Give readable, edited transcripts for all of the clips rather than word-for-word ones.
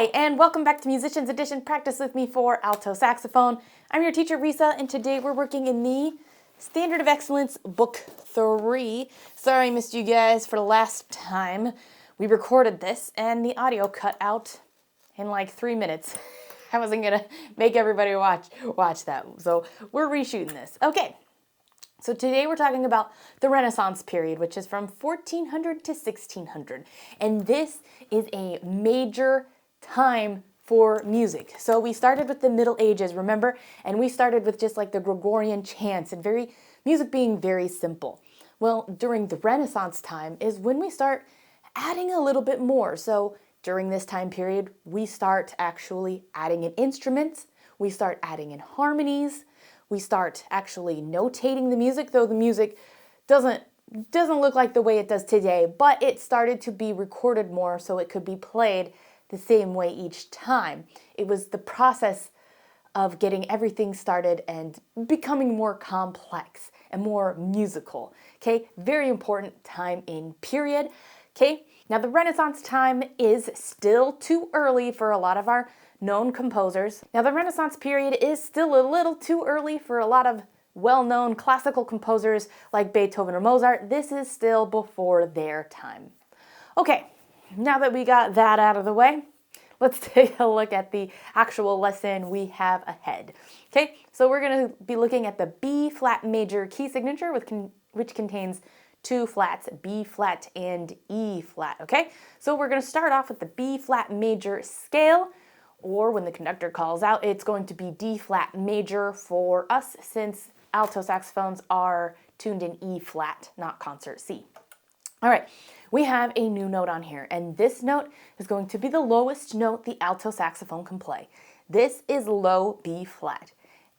Hi, and welcome back to Musicians Edition. Practice with me for alto saxophone. I'm your teacher, Risa, and today we're working in the Standard of Excellence Book 3. Sorry I missed you guys for the last time. We recorded this, and the audio cut out in like 3 minutes. I wasn't going to make everybody watch that, so we're reshooting this. Okay, so today we're talking about the Renaissance period, which is from 1400 to 1600. And this is a major time for music. So we started with the Middle Ages, remember? And we started with just like the Gregorian chants and music being very simple. Well, during the Renaissance time is when we start adding a little bit more. So during this time period, we start actually adding in instruments, we start adding in harmonies, we start actually notating the music, though the music doesn't look like the way it does today, but it started to be recorded more so it could be played the same way each time. It was the process of getting everything started and becoming more complex and more musical. Okay, very important time in period. Okay, now the Renaissance time is still too early for a lot of our known composers. Now the Renaissance period is still a little too early for a lot of well-known classical composers like Beethoven or Mozart. This is still before their time. Okay, now that we got that out of the way, let's take a look at the actual lesson we have ahead. Okay, so we're going to be looking at the B flat major key signature, which contains two flats, B flat and E flat. Okay, so we're going to start off with the B flat major scale, or when the conductor calls out, it's going to be D flat major for us since alto saxophones are tuned in E flat, not concert C. All right, we have a new note on here, and this note is going to be the lowest note the alto saxophone can play. This is low B flat.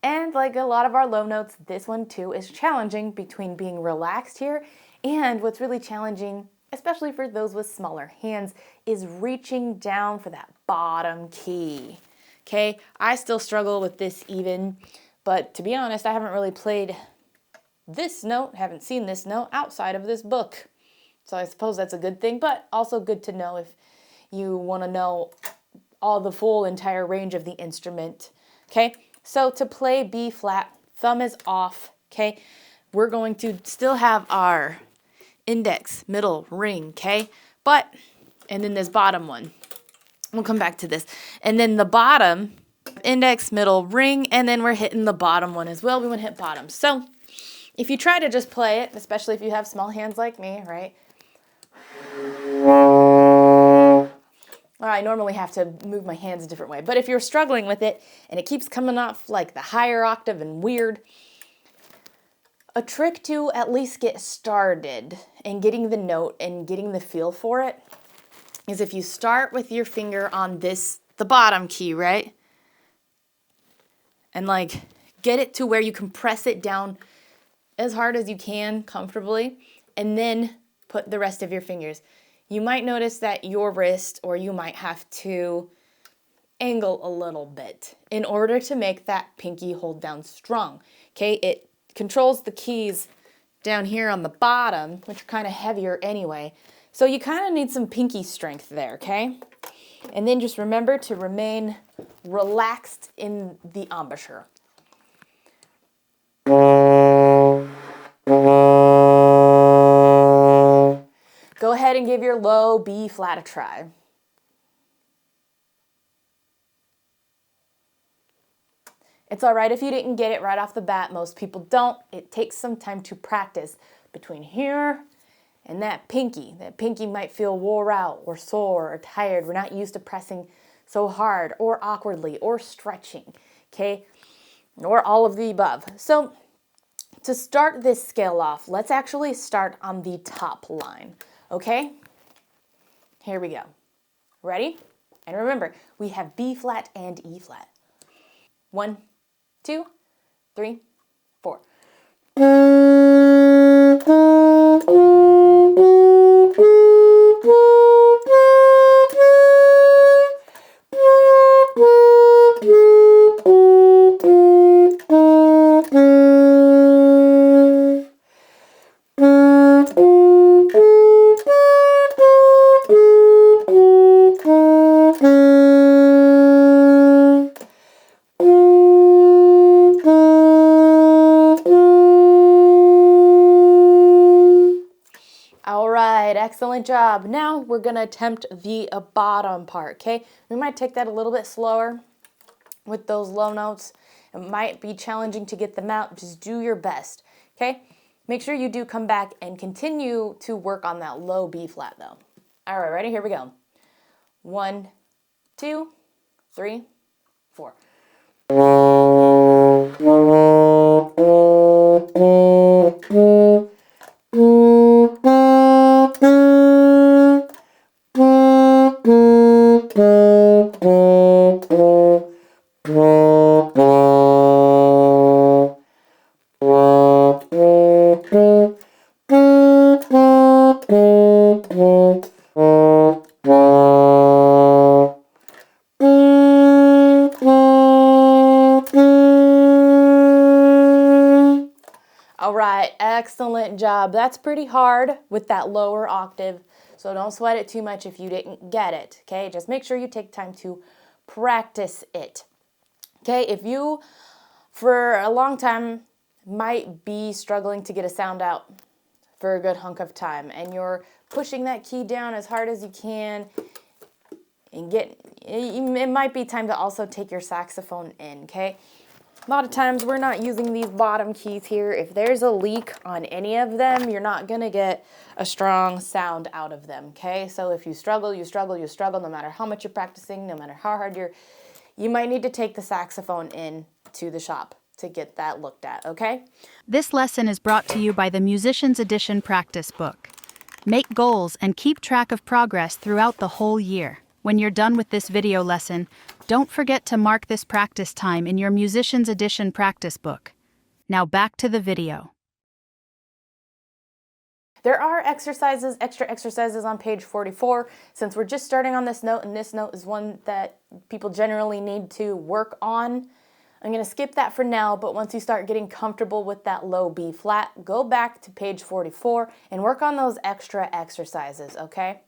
And like a lot of our low notes, this one too is challenging between being relaxed here, and what's really challenging, especially for those with smaller hands, is reaching down for that bottom key. Okay, I still struggle with this even, but to be honest, I haven't really played this note, haven't seen this note outside of this book. So I suppose that's a good thing, but also good to know if you want to know all the full entire range of the instrument. Okay, so to play B flat, thumb is off. Okay, we're going to still have our index, middle, ring, okay? And then this bottom one. We'll come back to this. And then the bottom, index, middle, ring, and then we're hitting the bottom one as well. We want to hit bottom. So if you try to just play it, especially if you have small hands like me, right? I normally have to move my hands a different way. But if you're struggling with it and it keeps coming off like the higher octave and weird, a trick to at least get started and getting the note and getting the feel for it is if you start with your finger on the bottom key, right? And like get it to where you can press it down as hard as you can comfortably, and then put the rest of your fingers. You might notice that your wrist, or you might have to angle a little bit in order to make that pinky hold down strong. Okay, it controls the keys down here on the bottom, which are kind of heavier anyway. So you kind of need some pinky strength there, okay? And then just remember to remain relaxed in the embouchure. Go ahead and give your low B flat a try. It's all right if you didn't get it right off the bat. Most people don't. It takes some time to practice between here and that pinky. That pinky might feel wore out or sore or tired. We're not used to pressing so hard or awkwardly or stretching, okay? Or all of the above. So to start this scale off, let's actually start on the top line, okay? Here we go. Ready? And remember, we have B flat and E flat. 1, 2, 3, 4. excellent job. Now we're going to attempt the bottom part, okay? We might take that a little bit slower with those low notes. It might be challenging to get them out. Just do your best, okay? Make sure you do come back and continue to work on that low B flat though. All right, ready? Here we go. 1, 2, 3, 4. All right, excellent job. That's pretty hard with that lower octave, so don't sweat it too much if you didn't get it, okay? Just make sure you take time to practice it, okay? If you, for a long time, might be struggling to get a sound out for a good hunk of time, and you're pushing that key down as hard as you can, and it might be time to also take your saxophone in, okay? A lot of times we're not using these bottom keys here. If there's a leak on any of them, you're not gonna get a strong sound out of them, okay? So if you struggle, you struggle, you struggle, no matter how much you're practicing, no matter how hard you might need to take the saxophone in to the shop to get that looked at, okay? This lesson is brought to you by the Musician's Edition practice book. Make goals and keep track of progress throughout the whole year. When you're done with this video lesson, don't forget to mark this practice time in your Musician's Edition practice book. Now back to the video. There are exercises, extra exercises on page 44. Since we're just starting on this note, and this note is one that people generally need to work on, I'm going to skip that for now, but once you start getting comfortable with that low B flat, go back to page 44 and work on those extra exercises, okay?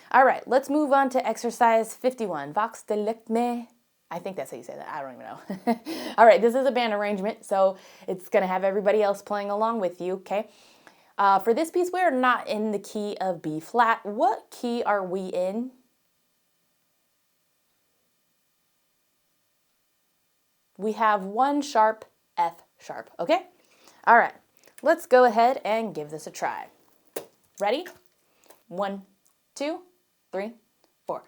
All right, let's move on to exercise 51. Vox delictme. I think that's how you say that. I don't even know. All right, this is a band arrangement, so it's going to have everybody else playing along with you, okay? For this piece, we're not in the key of B flat. What key are we in? We have 1 sharp, F sharp, okay? All right, let's go ahead and give this a try. Ready? 1, 2, 3, 4.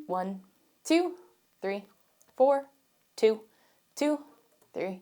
1, 2, 3, 4, 2, 2, 3.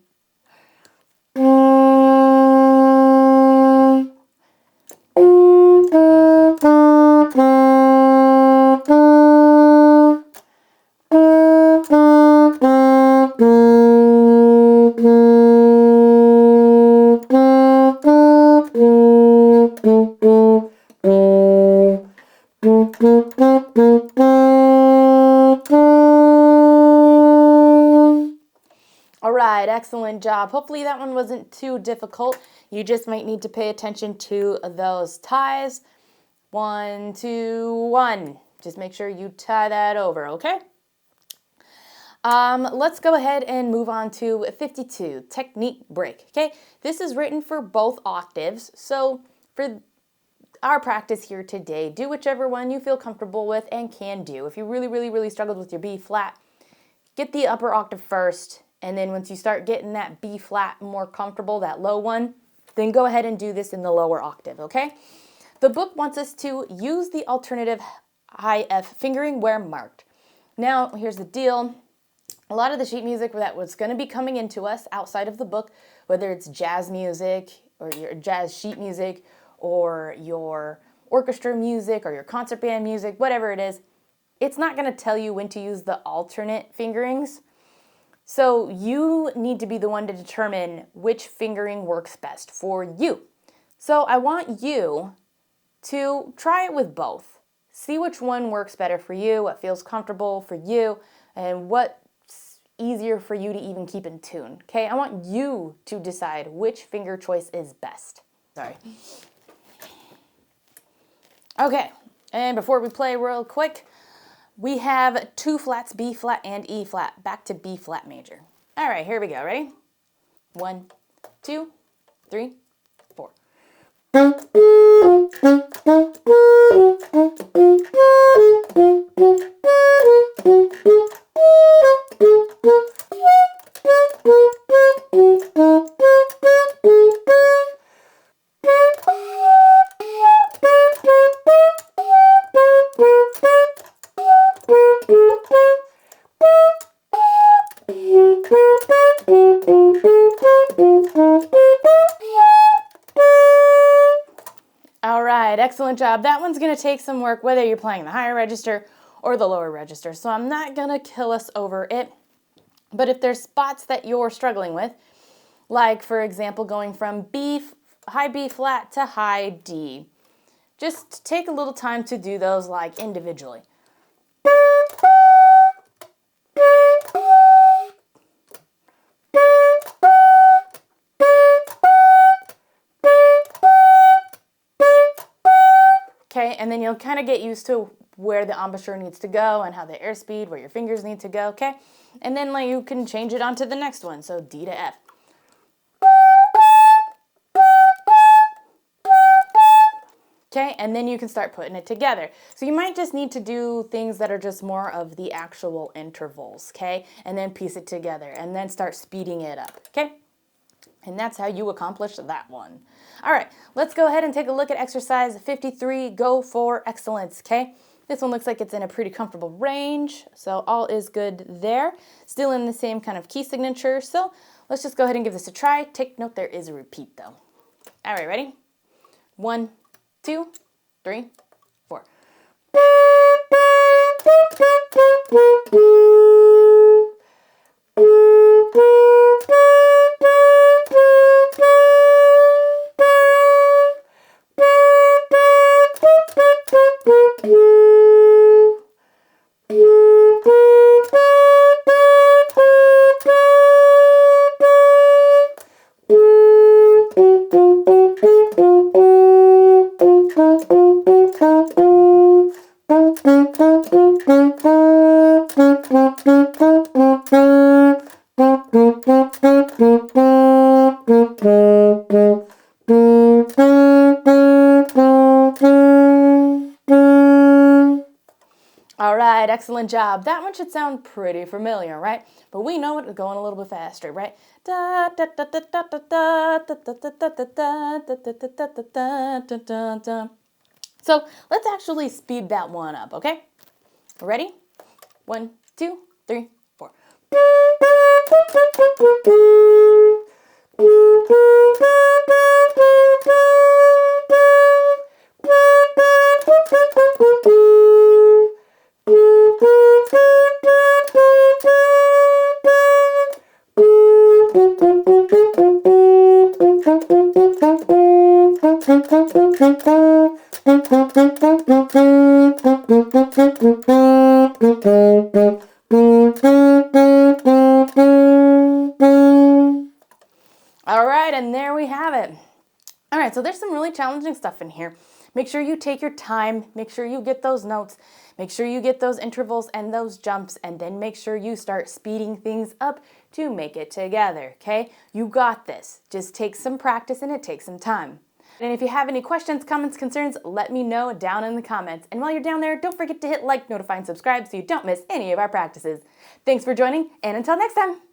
All right, excellent job. Hopefully that one wasn't too difficult. You just might need to pay attention to those ties. 1, 2, 1. Just make sure you tie that over, okay? Let's go ahead and move on to 52, technique break, okay? This is written for both octaves, so for our practice here today, do whichever one you feel comfortable with and can do. If you really struggled with your B flat, get the upper octave first, and then once you start getting that B flat more comfortable, that low one, then go ahead and do this in the lower octave, okay? The book wants us to use the alternative high F fingering where marked. Now, here's the deal. A lot of the sheet music that was going to be coming into us outside of the book, whether it's jazz music or your jazz sheet music or your orchestra music or your concert band music, whatever it is, it's not going to tell you when to use the alternate fingerings. So you need to be the one to determine which fingering works best for you. So I want you to try it with both. See which one works better for you, what feels comfortable for you, and what's easier for you to even keep in tune. Okay, I want you to decide which finger choice is best. Sorry. Okay, and before we play real quick, we have 2 flats, B flat and E flat, back to B flat major. All right, here we go, ready? 1, 2, 3, 4. All right, excellent job. That one's going to take some work whether you're playing the higher register or the lower register, so I'm not going to kill us over it. But if there's spots that you're struggling with, like for example going from B, high B flat to high D, just take a little time to do those like individually. Okay, and then you'll kind of get used to where the embouchure needs to go and how the airspeed, where your fingers need to go, okay? And then like you can change it onto the next one, so D to F. Okay, and then you can start putting it together. So you might just need to do things that are just more of the actual intervals, okay? And then piece it together and then start speeding it up, okay? And that's how you accomplish that one. All right, let's go ahead and take a look at exercise 53, Go for Excellence, okay? This one looks like it's in a pretty comfortable range, so all is good there. Still in the same kind of key signature, so let's just go ahead and give this a try. Take note there is a repeat though. All right, ready? 1, 2, 3, 4. All right, excellent job. That one should sound pretty familiar, right? But we know it going a little bit faster, right? Da da da da da da da da da da da da da da da. So let's actually speed that one up, okay? Ready? 1, 2, 3, 4. All right, and there we have it. All right, so there's some really challenging stuff in here. Make sure you take your time, make sure you get those notes, make sure you get those intervals and those jumps, and then make sure you start speeding things up to make it together, okay? You got this. Just take some practice and it takes some time. And if you have any questions, comments, concerns, let me know down in the comments. And while you're down there, don't forget to hit like, notify, and subscribe so you don't miss any of our practices. Thanks for joining, and until next time.